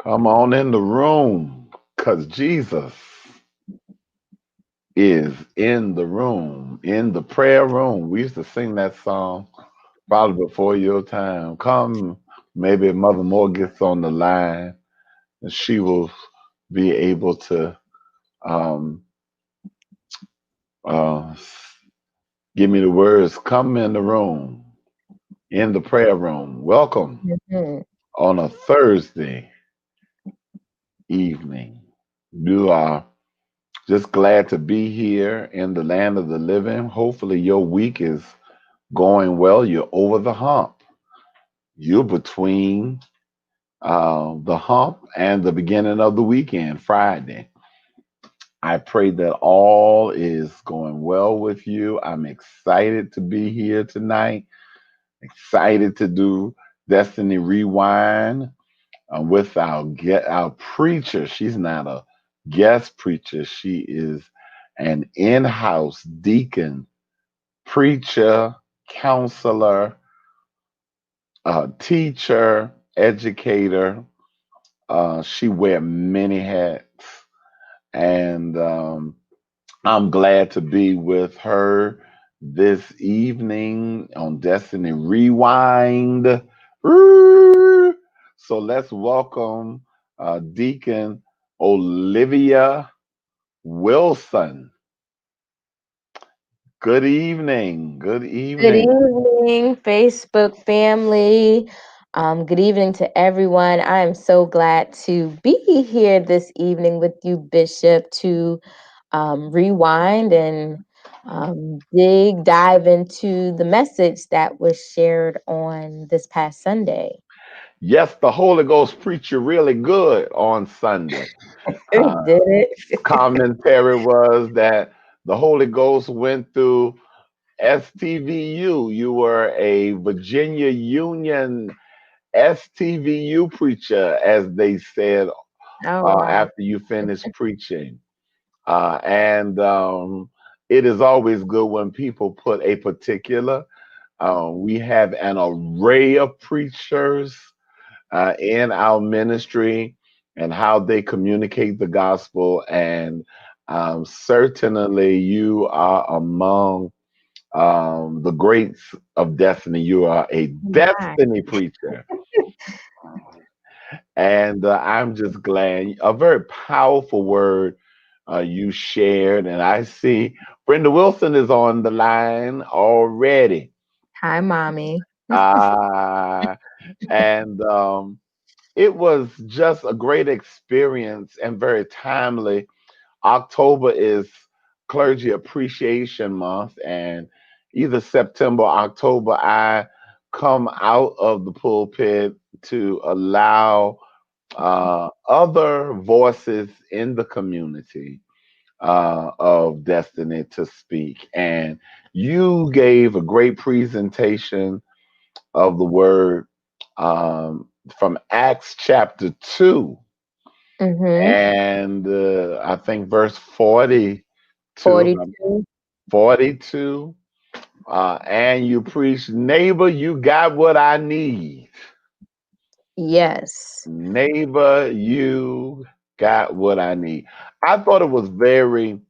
Come on in the room, because Jesus is in the room, in the prayer room. We used to sing that song probably before your time. Come, maybe Mother Moore gets on the line and she will be able to um, uh, give me the words. Come in the room, in the prayer room. Welcome Mhm. on a Thursday evening. You are just glad to be here in the land of the living. Hopefully, your week is going well. You're over the hump. You're between the hump and the beginning of the weekend, Friday. I pray that all is going well with you. I'm excited to be here tonight. Excited to do Destiny Rewind with our preacher. She's not a guest preacher. She is an in-house deacon, preacher, counselor, teacher, educator. She wears many hats, and I'm glad to be with her this evening on Destiny Rewind. So let's welcome Deacon Olivia Wilson. Good evening. Good Good evening. evening, Facebook family. Good evening to everyone. I am so glad to be here this evening with you, Bishop, to rewind and dive into the message that was shared on this past Sunday. Yes, the Holy Ghost preached you really good on Sunday. Uh, Did it? Commentary was that the Holy Ghost went through STVU. You were a Virginia Union STVU preacher, as they said Oh, wow. after you finished preaching. And it is always good when people put a particular. We have an array of preachers in our ministry and how they communicate the gospel. And certainly, you are among the greats of destiny. You are a My. destiny preacher. And I'm just glad. A very powerful word you shared. And I see Brenda Wilson is on the line already. Hi, mommy. Uh, and it was just a great experience and very timely. October is Clergy Appreciation Month, and either September or October, I come out of the pulpit to allow other voices in the community of destiny to speak. And you gave a great presentation of the word um, from Acts chapter 2, Mm-hmm. and I think verse 42, 42. 42. And you preach, neighbor, you got what I need. Yes. Neighbor, you got what I need. I thought it was very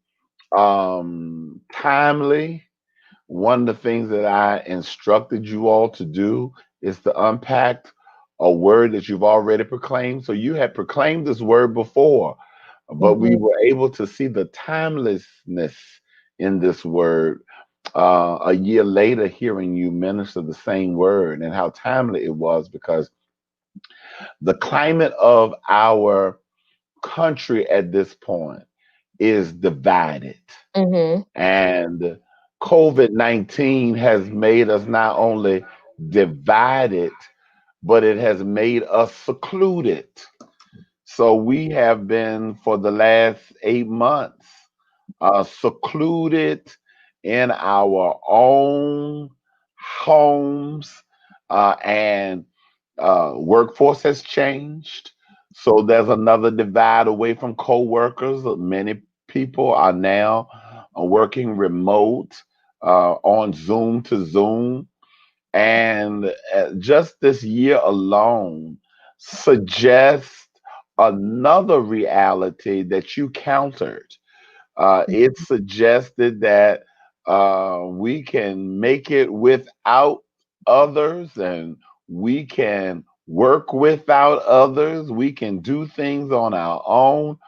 timely. One of the things that I instructed you all to do is to unpack a word that you've already proclaimed. So you had proclaimed this word before, but we Mm-hmm. were able to see the timelessness in this word a year later, hearing you minister the same word and how timely it was because the climate of our country at this point is divided. Mm-hmm. And COVID-19 has made us not only divided, but it has made us secluded. So we have been for the last 8 months secluded in our own homes, and workforce has changed. So there's another divide away from co-workers. Many people are now working remote on Zoom to Zoom. And just this year alone suggests another reality that you countered. It Mhm. suggested that we can make it without others, and we can work without others. We can do things on our own.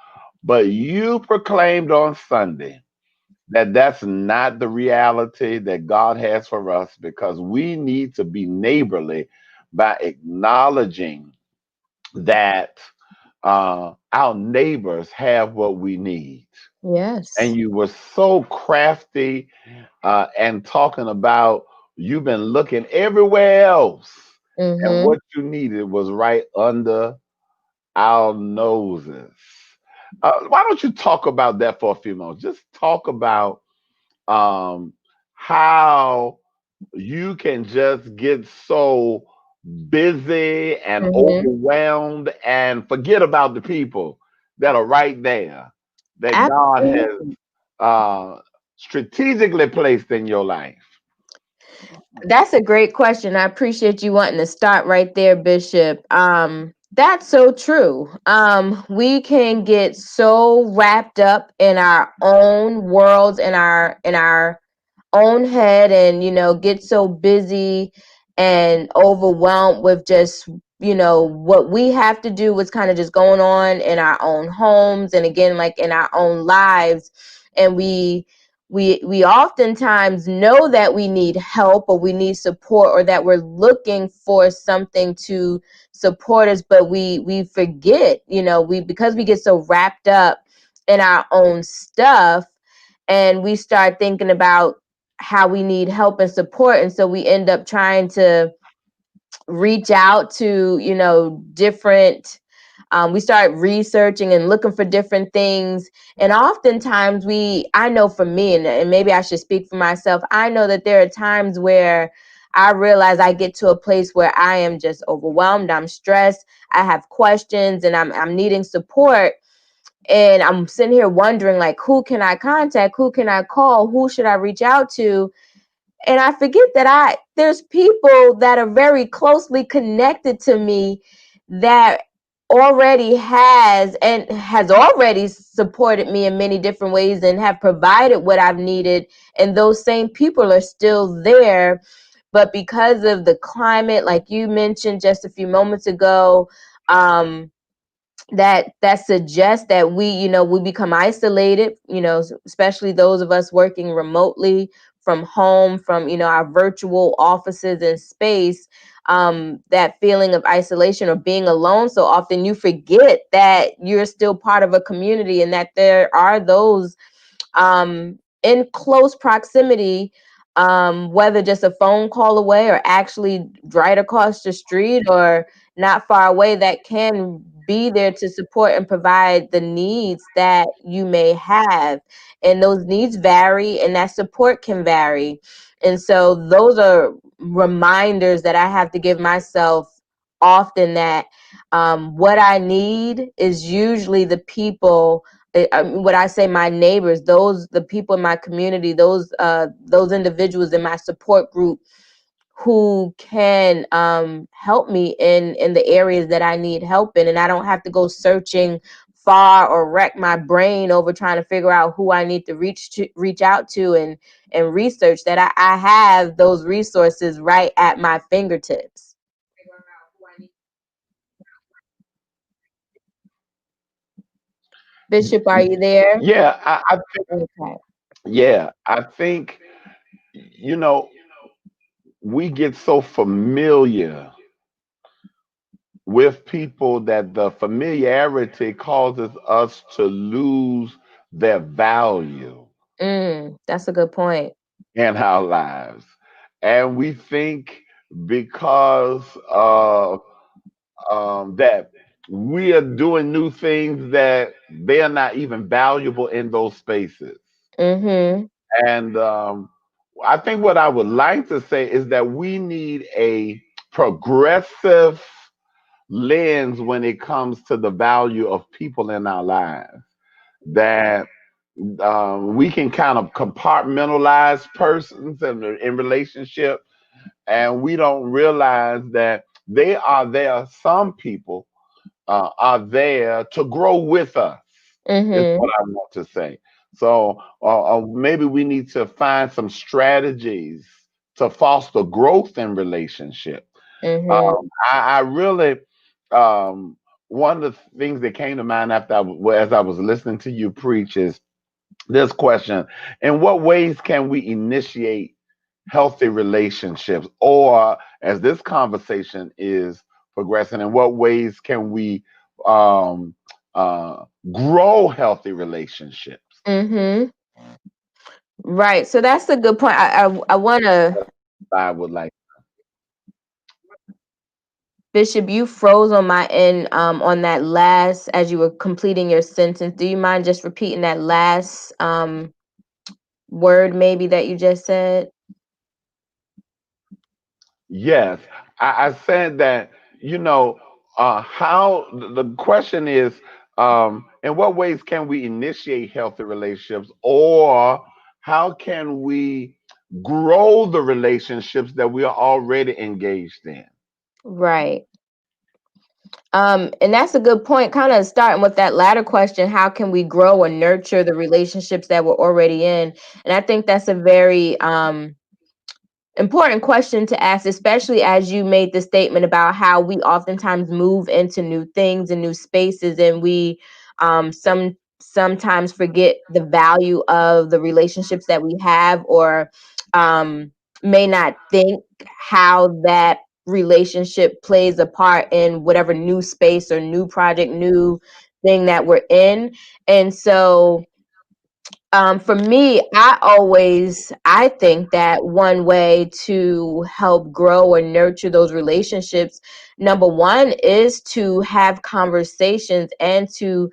But you proclaimed on Sunday that that's not the reality that God has for us, because we need to be neighborly by acknowledging that our neighbors have what we need. And Yes. you were so crafty and talking about you've been looking everywhere else, and Mm-hmm. what you needed was right under our noses. Why don't you talk about that for a few moments? Just talk about um, how you can just get so busy and Mm-hmm. overwhelmed and forget about the people that are right there that God has Absolutely. strategically placed in your life. That's a great question. I appreciate you wanting to start right there, Bishop. That's so true. We can get so wrapped up in our own worlds, in our own head, and get so busy and overwhelmed with just what we have to do, what's kind of just going on in our own homes, and again, like in our own lives. And we oftentimes know that we need help, or we need support, or that we're looking for something to support us, but we forget, we because we get so wrapped up in our own stuff, and we start thinking about how we need help and support, and so we end up trying to reach out to different, we start researching and looking for different things. And oftentimes I know for me, and maybe I should speak for myself, I know that there are times where I realize I get to a place where I am just overwhelmed, I'm stressed, I have questions, and I'm needing support, and I'm sitting here wondering, like, who can I contact, who can I call, who should I reach out to? And I forget that there's people that are very closely connected to me that has already supported me in many different ways and have provided what I've needed, and those same people are still there. But because of the climate, like you mentioned just a few moments ago, um, that suggests that we become isolated, especially those of us working remotely from home, from our virtual offices and space. That feeling of isolation or being alone, so often you forget that you're still part of a community, and that there are those in close proximity, whether just a phone call away or actually right across the street or not far away, that can be there to support and provide the needs that you may have. And those needs vary, and that support can vary. And so those are reminders that I have to give myself often, that what I need is usually the people, what I say, my neighbors, the people in my community, those individuals in my support group who can help me in the areas that I need help in, and I don't have to go searching far or wreck my brain over trying to figure out who I need to reach out to, and research that I have those resources right at my fingertips. Bishop, are you there? Yeah, I think, Okay. yeah, I think, you know, we get so familiar with people that the familiarity causes us to lose their value That's a good point. in our lives. And we think because that we are doing new things that they are not even valuable in those spaces. Mm-hmm. And I think what I would like to say is that we need a progressive lens when it comes to the value of people in our lives. That we can kind of compartmentalize persons in relationship, and we don't realize that they are there. Some people are there to grow with us, is Mhm. what I want to say. So maybe we need to find some strategies to foster growth in relationship. Mhm. I really, um, one of the things that came to mind after as I was listening to you preach is this question: in what ways can we initiate healthy relationships? Or as this conversation is progressing, in what ways can we um, grow healthy relationships? Mhm. Right. So that's a good point. I want to. I would like. Bishop, you froze on my end on that last as you were completing your sentence. Do you mind just repeating that last word maybe that you just said? Yes, I said that, how the question is, in what ways can we initiate healthy relationships, or how can we grow the relationships that we are already engaged in? Right. And that's a good point. Kind of starting with that latter question, how can we grow or nurture the relationships that we're already in? And I think that's a very important question to ask, especially as you made the statement about how we oftentimes move into new things and new spaces, and we sometimes forget the value of the relationships that we have, or um, may not think how that relationship plays a part in whatever new space or new project, new thing that we're in. And so for me, I think that one way to help grow or nurture those relationships, number one, is to have conversations and to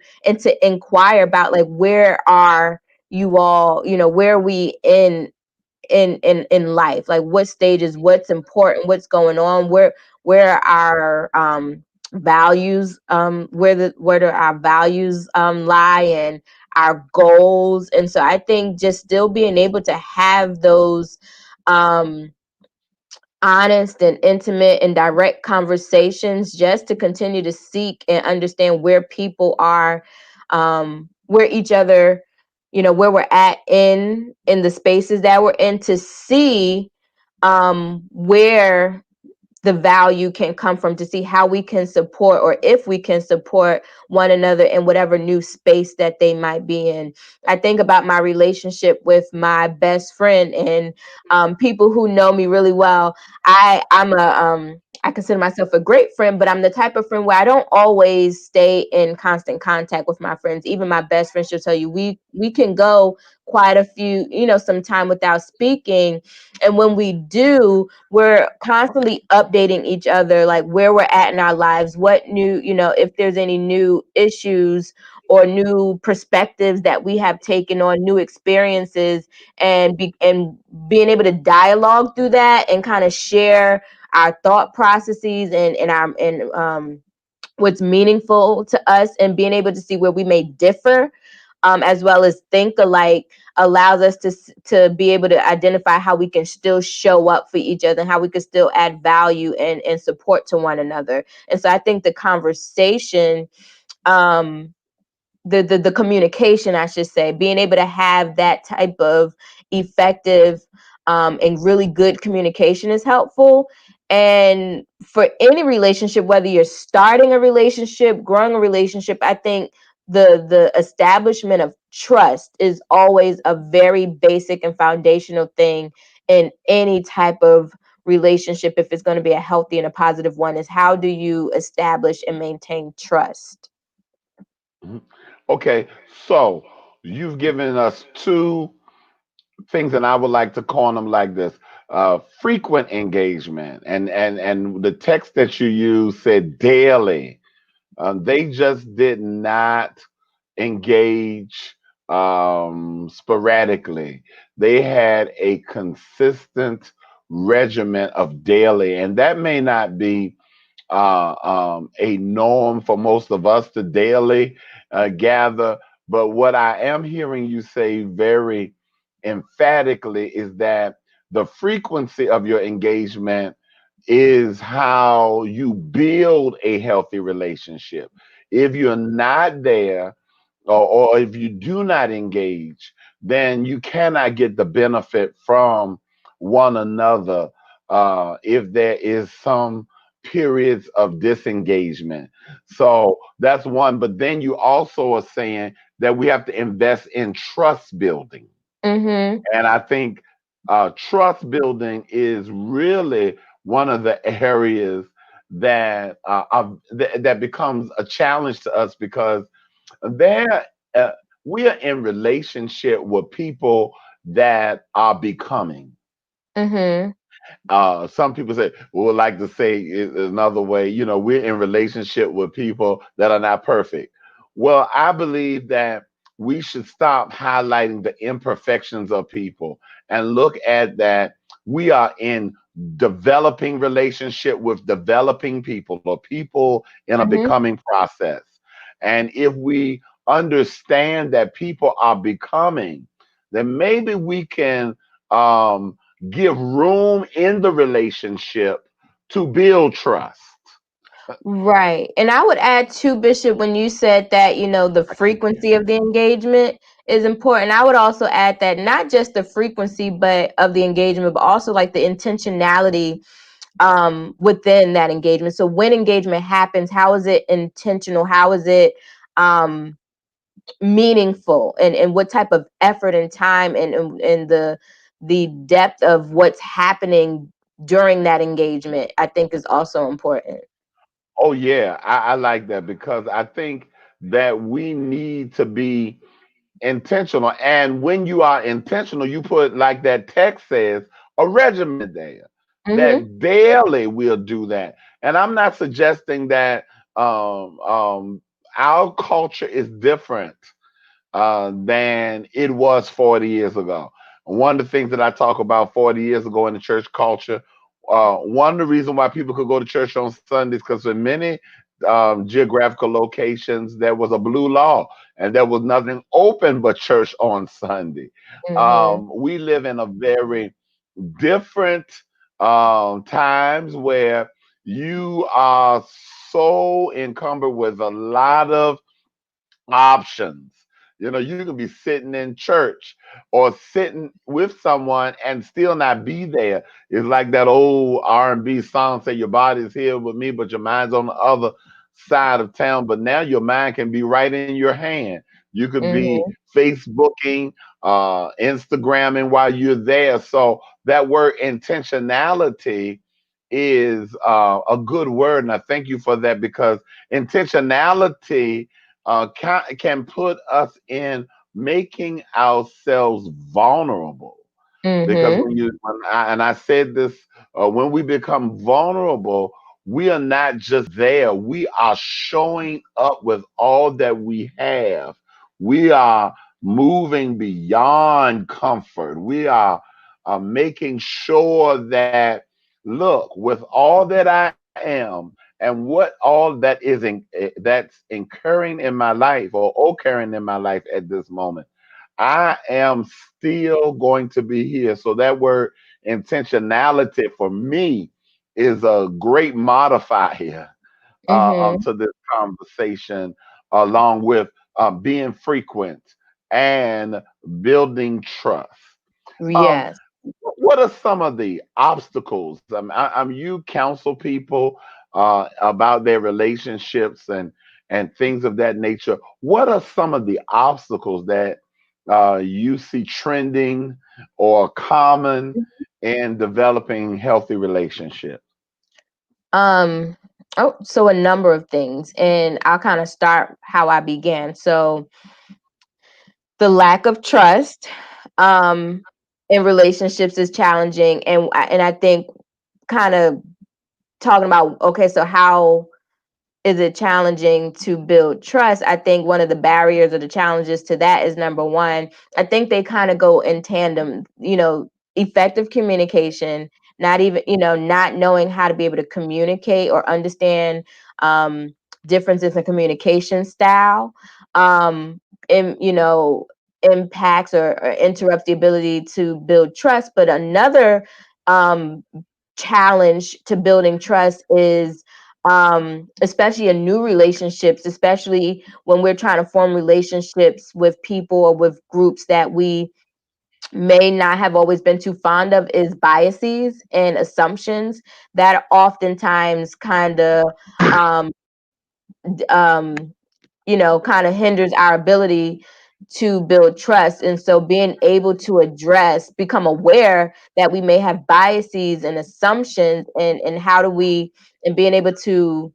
inquire about, like, where are you all, where are we in life, like what stages, what's important, what's going on, where our values, where do our values lie, and our goals. And so I think just still being able to have those um honest and intimate and direct conversations, just to continue to seek and understand where people are, where each other, where we're at in the spaces that we're in, to see where the value can come from, to see how we can support, or if we can support one another in whatever new space that they might be in. I think about my relationship with my best friend, and people who know me really well. I consider myself a great friend, but I'm the type of friend where I don't always stay in constant contact with my friends. Even my best friend, she'll tell you, we can go quite a few, some time without speaking. And when we do, we're constantly updating each other, like where we're at in our lives, what new, if there's any new issues or new perspectives that we have taken on, new experiences, and being able to dialogue through that and kind of share our thought processes and what's meaningful to us, and being able to see where we may differ, as well as think alike, allows us to be able to identify how we can still show up for each other, and how we can still add value and support to one another. And so I think the conversation, um, the communication, I should say, being able to have that type of effective and really good communication is helpful. And for any relationship, whether you're starting a relationship, growing a relationship, I think the establishment of trust is always a very basic and foundational thing in any type of relationship. If it's going to be a healthy and a positive one, is how do you establish and maintain trust? Mhm. Okay, so you've given us two things, and I would like to call them like this: frequent engagement, and the text that you used said daily. They just did not engage sporadically. They had a consistent regimen of daily, and that may not be a norm for most of us to daily gather. But what I am hearing you say very emphatically is that the frequency of your engagement is how you build a healthy relationship. If you're not there, or if you do not engage, then you cannot get the benefit from one another if there is some periods of disengagement. So that's one. But then you also are saying that we have to invest in trust building. Mm-hmm. And I think trust building is really one of the areas that becomes a challenge to us because there uh, we are in relationship with people that are becoming. Mm-hmm. Some people say would like to say it another way, we're in relationship with people that are not perfect. Well, I believe that we should stop highlighting the imperfections of people and look at that we are in developing relationship with developing people or people in a Mm-hmm. becoming process. And if we understand that people are becoming, then maybe we can um give room in the relationship to build trust. Right. And I would add too, Bishop, when you said that, the I can't hear frequency of the engagement is important. I would also add that not just the frequency but of the engagement, but also like the intentionality within that engagement. So when engagement happens, how is it intentional? How is it um meaningful, and what type of effort and time and the depth of what's happening during that engagement, I think is also important. Oh yeah, I like that because I think that we need to be intentional. And when you are intentional, you put like that text says a regimen there Mm-hmm. that daily we'll do that. And I'm not suggesting that um, um, our culture is different than it was 40 years ago. One of the things that I talk about 40 years ago in the church culture, one of the reasons why people could go to church on Sundays, because in many geographical locations, there was a blue law and there was nothing open but church on Sunday. Mm-hmm. We live in a very different times where you are so encumbered with a lot of options. You can be sitting in church or sitting with someone and still not be there. It's like that old R&B song say your body's here with me, but your mind's on the other side of town. But now your mind can be right in your hand. You could be Mm-hmm. Facebooking, Instagramming while you're there. So that word intentionality is a good word. And I thank you for that because intentionality can put us in making ourselves vulnerable. Because Mm-hmm. and I said this, when we become vulnerable, we are not just there. We are showing up with all that we have. We are moving beyond comfort. We are making sure that, look, with all that I am and what all that that's incurring in my life or occurring in my life at this moment, I am still going to be here. So that word intentionality for me is a great modifier Mm-hmm. to this conversation, along with being frequent and building trust. Um, Yes. what are some of the obstacles? You counsel people about their relationships and things of that nature. What are some of the obstacles that you see trending or common in developing healthy relationships? um so a number of things, and I'll kind of start how I began. So the lack of trust um in relationships is challenging, and I think kind of talking about, okay, so how is it challenging to build trust? I think one of the barriers or the challenges to that is, number one, I think they kind of go in tandem, effective communication, not even, not knowing how to be able to communicate or understand um, differences in communication style, um, and, impacts or interrupts the ability to build trust. But another um, challenge to building trust is, especially in new relationships, especially when we're trying to form relationships with people or with groups that we may not have always been too fond of, is biases and assumptions that oftentimes kind of um, um, kind of hinders our ability to build trust. And so being able to become aware that we may have biases and assumptions, and how do we, and being able to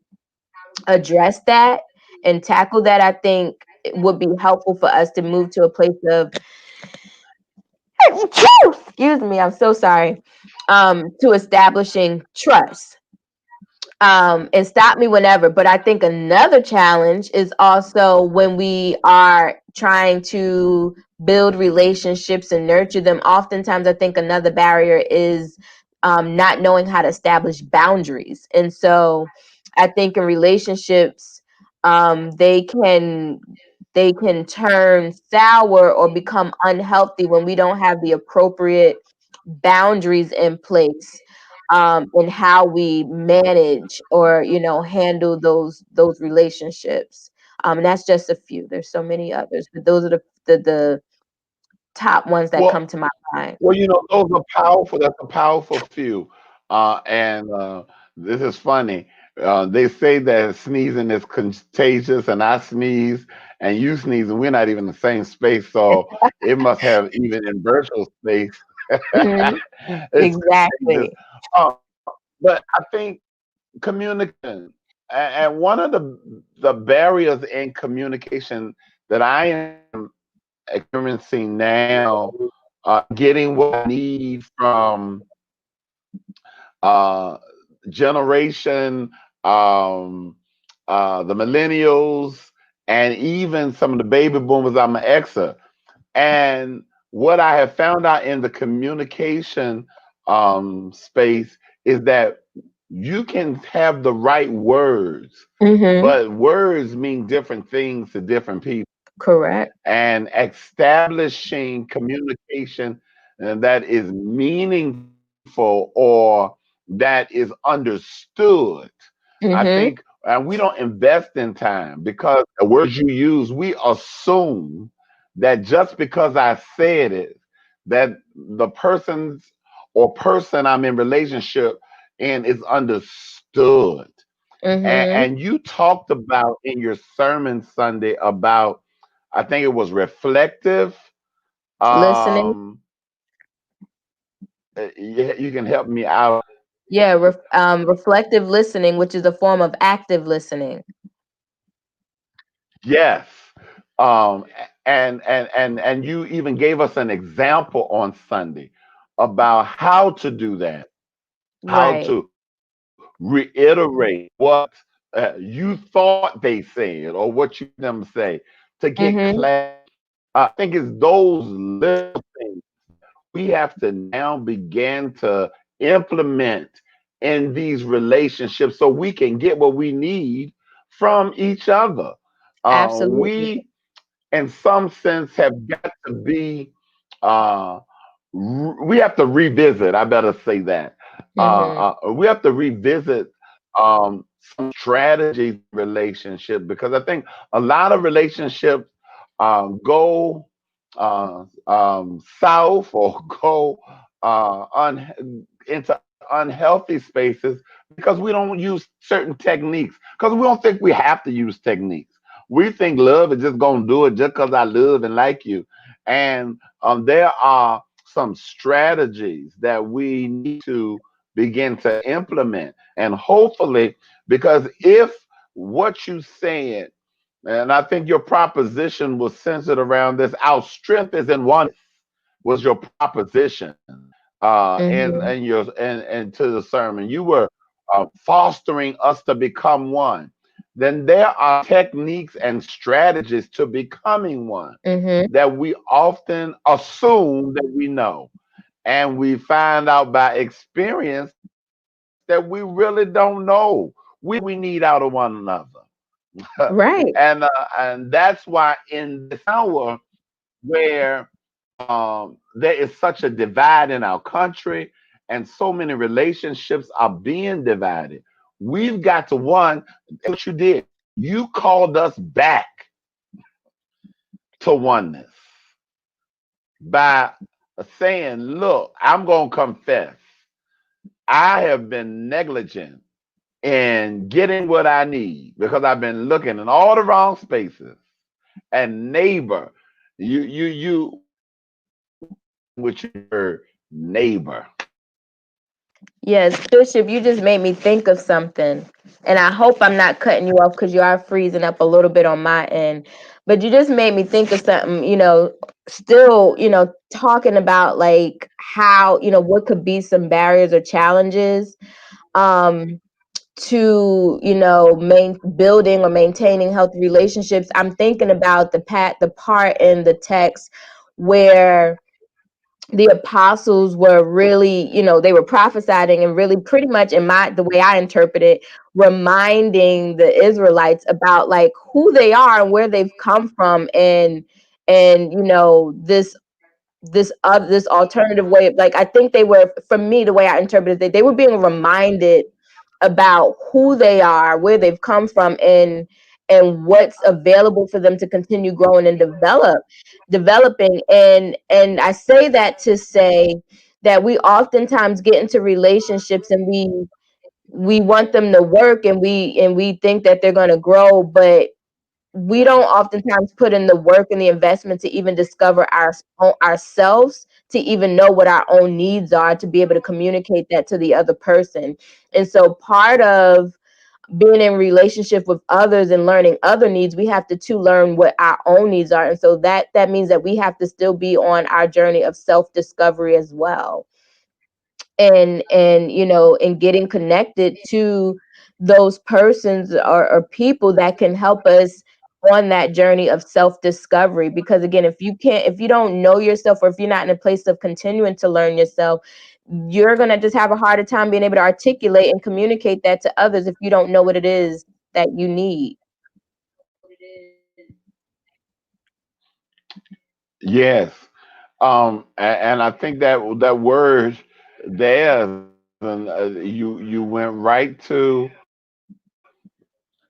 address that and tackle that, I think it would be helpful for us to move to a place of, excuse me, I'm so sorry, to establishing trust. And stop me whenever. But I think another challenge is also when we are trying to build relationships and nurture them. Oftentimes, I think another barrier is not knowing how to establish boundaries. And so I think in relationships, they can turn sour or become unhealthy when we don't have the appropriate boundaries in place, in how we manage or handle those relationships. And that's just a few. There's so many others, but those are the top ones that come Well, to my mind. well, those are powerful. That's a powerful few. And this is funny. They say that sneezing is contagious, and I sneeze, and you sneeze, and we're not even in the same space. So it must have, even in virtual space, Mhm. it's contagious. Exactly. But I think communication, and one of the barriers in communication that I am experiencing now, getting what I need from uh, generation, um, the millennials, and even some of the baby boomers. I'm an Xer, and what I have found out in the communication space is that you can have the right words, Hmm. but words mean different things to different people. Correct. And establishing communication that is meaningful or that is understood. I think, Hmm. and we don't invest in time because the words you use, we assume that just because I said it, that the person's or person I'm in relationship and is understood. Hmm. And you talked about in your sermon Sunday about, I think it was reflective. Listening. Um, you can help me out. Yeah. Reflective listening, which is a form of active listening. Yes. Um, and you even gave us an example on Sunday about how to do that, how Right. to reiterate what you thought they said or what you heard them say to get Hmm. clarity. I think it's those little things we have to now begin to implement in these relationships so we can get what we need from each other. Absolutely. We, in some sense, have got to be, uh, we have to revisit, I better say that. Hmm. We have to revisit some strategies in relationship because I think a lot of relationships go south or go into unhealthy spaces because we don't use certain techniques because we don't think we have to use techniques. We think love is just gonna do it just because I love and like you. And there are some strategies that we need to begin to implement. And hopefully, because if what you said, and I think your proposition was centered around this, our strength is in one, was your proposition Hmm. and to the sermon. You were fostering us to become one. Then there are techniques and strategies to becoming one Hmm. that we often assume that we know. And we find out by experience that we really don't know. We know what we need out of one another. Right. And that's why in this hour where there is such a divide in our country and so many relationships are being divided. We've got to one, what you did, you called us back to oneness by saying, look, I'm going to confess. I have been negligent in getting what I need because I've been looking in all the wrong spaces. And neighbor, which you were neighbor. Yes, Bishop, you just made me think of something. And I hope I'm not cutting you off because you are freezing up a little bit on my end. But you just made me think of something, still, talking about like how, what could be some barriers or challenges um to, building or maintaining healthy relationships. I'm thinking about the part in the text where the apostles were really, they were prophesying and really pretty much the way I interpret it, reminding the Israelites about like who they are and where they've come from, and this alternative way of, like, I think they were, for me, the way I interpreted it, they were being reminded about who they are, where they've come from, and what's available for them to continue growing and developing. And I say that to say that we oftentimes get into relationships and we want them to work, and we think that they're going to grow, but we don't oftentimes put in the work and the investment to even discover ourselves, to even know what our own needs are, to be able to communicate that to the other person. And so part of being in relationship with others and learning other needs, we have to learn what our own needs are. And so that means that we have to still be on our journey of self-discovery as well, and getting connected to those persons or people that can help us on that journey of self-discovery. Because again, if you don't know yourself, or if you're not in a place of continuing to learn yourself, you're going to just have a harder time being able to articulate and communicate that to others if you don't know what it is that you need. Yes. And I think that word there, and you went right to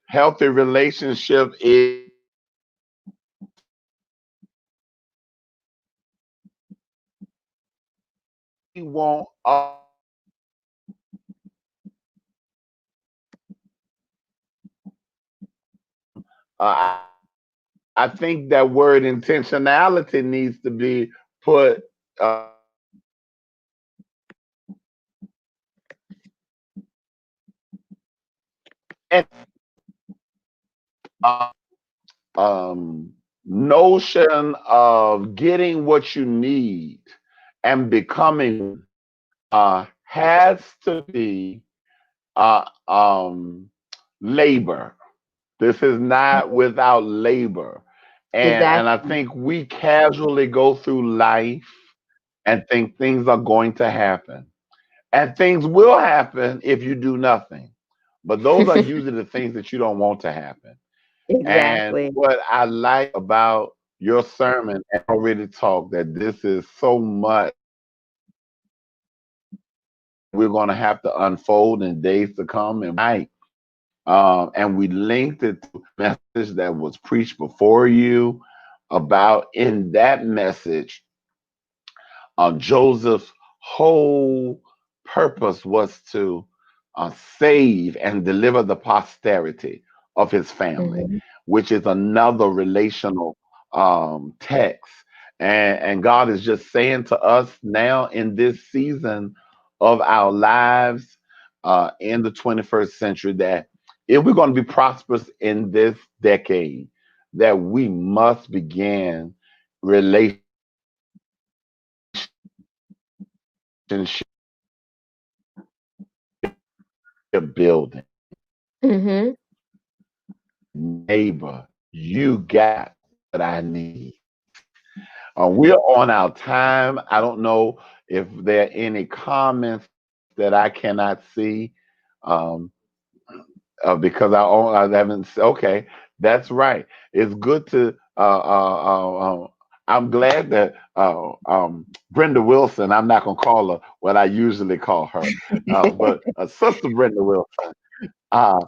healthy relationship is we want. I think that word intentionality needs to be put in um, notion of getting what you need and becoming has to be labor. This is not without labor. And I Exactly. think we casually go through life and think things are going to happen. And things will happen if you do nothing. But those are usually the things that you don't want to happen. And Exactly. what I like about your sermon, and already talked, that this is so much we're going to have to unfold in days to come. And we linked it to a message that was preached before you about in that message, Joseph's whole purpose was to save and deliver the posterity of his family, Hmm. which is another relational text. And God is just saying to us now in this season of our lives in the 21st century that if we're going to be prosperous in this decade, that we must begin relationship building. Hmm. Neighbor, you got what I need. We're on our time. I don't know if there are any comments that I cannot see, um, because I haven't. Okay, that's right. It's good to I'm glad that Brenda Wilson, I'm not going to call her what I usually call her, but Sister Brenda Wilson, uh,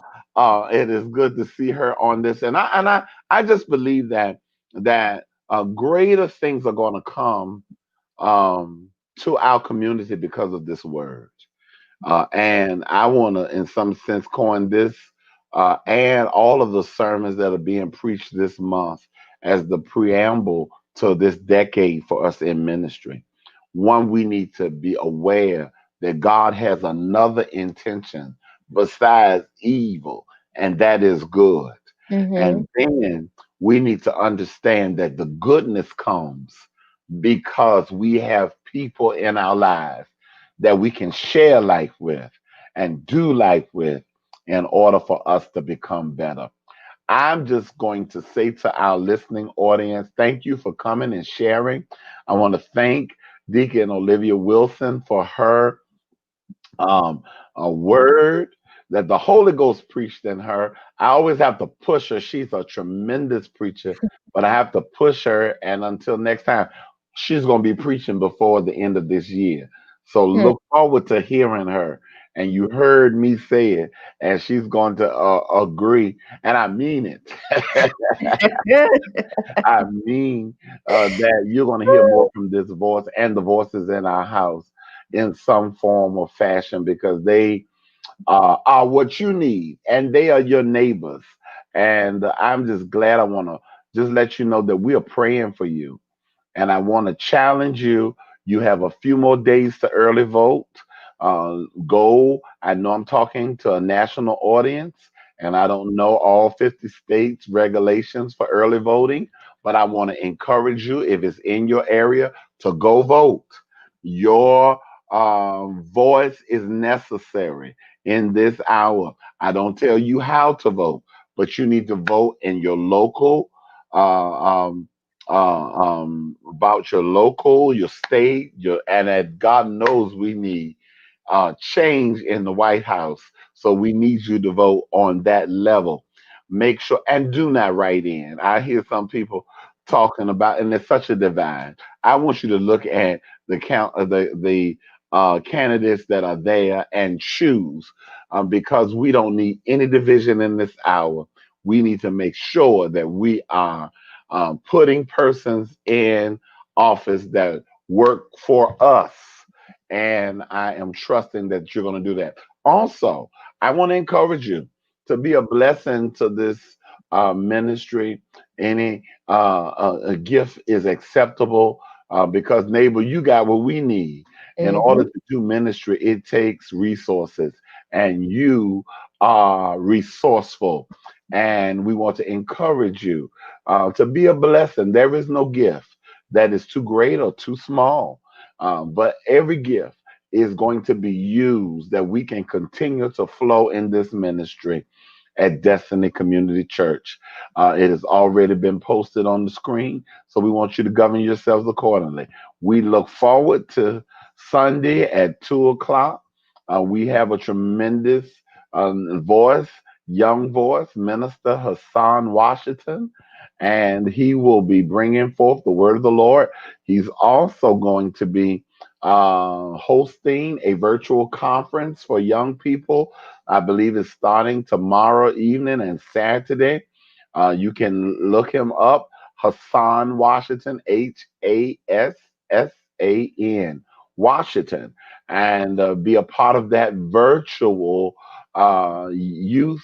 it is good to see her on this. And I just believe that greater things are going to come to our community because of this word. And I want to, in some sense, coin this and all of the sermons that are being preached this month as the preamble to this decade for us in ministry. One, we need to be aware that God has another intention besides evil, and that is good. Mm-hmm. And then we need to understand that the goodness comes because we have people in our lives that we can share life with and do life with in order for us to become better. I'm just going to say to our listening audience, thank you for coming and sharing. I want to thank Deacon Olivia Wilson for her a word that the Holy Ghost preached in her. I always have to push her. She's a tremendous preacher, but I have to push her. And until next time, she's going to be preaching before the end of this year. So look forward to hearing her. And you heard me say it, and she's going to agree. And I mean it. I mean that you're going to hear more from this voice and the voices in our house in some form or fashion because they are what you need and they are your neighbors. And I'm just glad. I want to just let you know that we are praying for you. And I want to challenge you. You have a few more days to early vote. Go. I know I'm talking to a national audience, and I don't know all 50 states' regulations for early voting, but I want to encourage you, if it's in your area, to go vote. Your voice is necessary in this hour. I don't tell you how to vote, but you need to vote in your local about your local, your state, and that God knows we need change in the White House. So we need you to vote on that level. Make sure and do not write in. I hear some people talking about, and it's such a divide. I want you to look at the count of the candidates that are there and choose, because we don't need any division in this hour. We need to make sure that we are putting persons in office that work for us. And I am trusting that you're going to do that. Also, I want to encourage you to be a blessing to this ministry. Any a gift is acceptable because, neighbor, you got what we need. In order Mm-hmm. to do ministry, it takes resources, and you are resourceful. And we want to encourage you to be a blessing. There is no gift that is too great or too small, but every gift is going to be used that we can continue to flow in this ministry at Destiny Community Church. It has already been posted on the screen, so we want you to govern yourselves accordingly. We look forward to Sunday at 2 o'clock. We have a tremendous voice, young voice, Minister Hassan Washington, and he will be bringing forth the word of the Lord. He's also going to be hosting a virtual conference for young people. I believe it's starting tomorrow evening and Saturday. You can look him up, Hassan Washington, Hassan Washington, and be a part of that virtual youth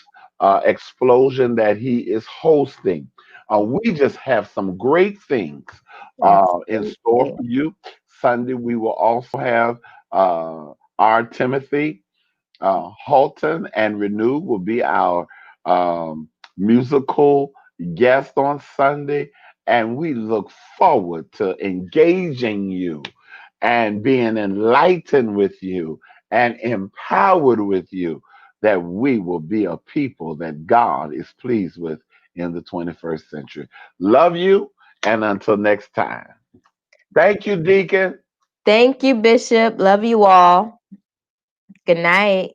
explosion that he is hosting. We just have some great things in store Absolutely. for you. Sunday, we will also have our Timothy Halton and Renew will be our um, musical guest on Sunday. And we look forward to engaging you and being enlightened with you and empowered with you that we will be a people that God is pleased with in the 21st century. Love you, and until next time. Thank you, Deacon. Thank you, Bishop. Love you all. Good night.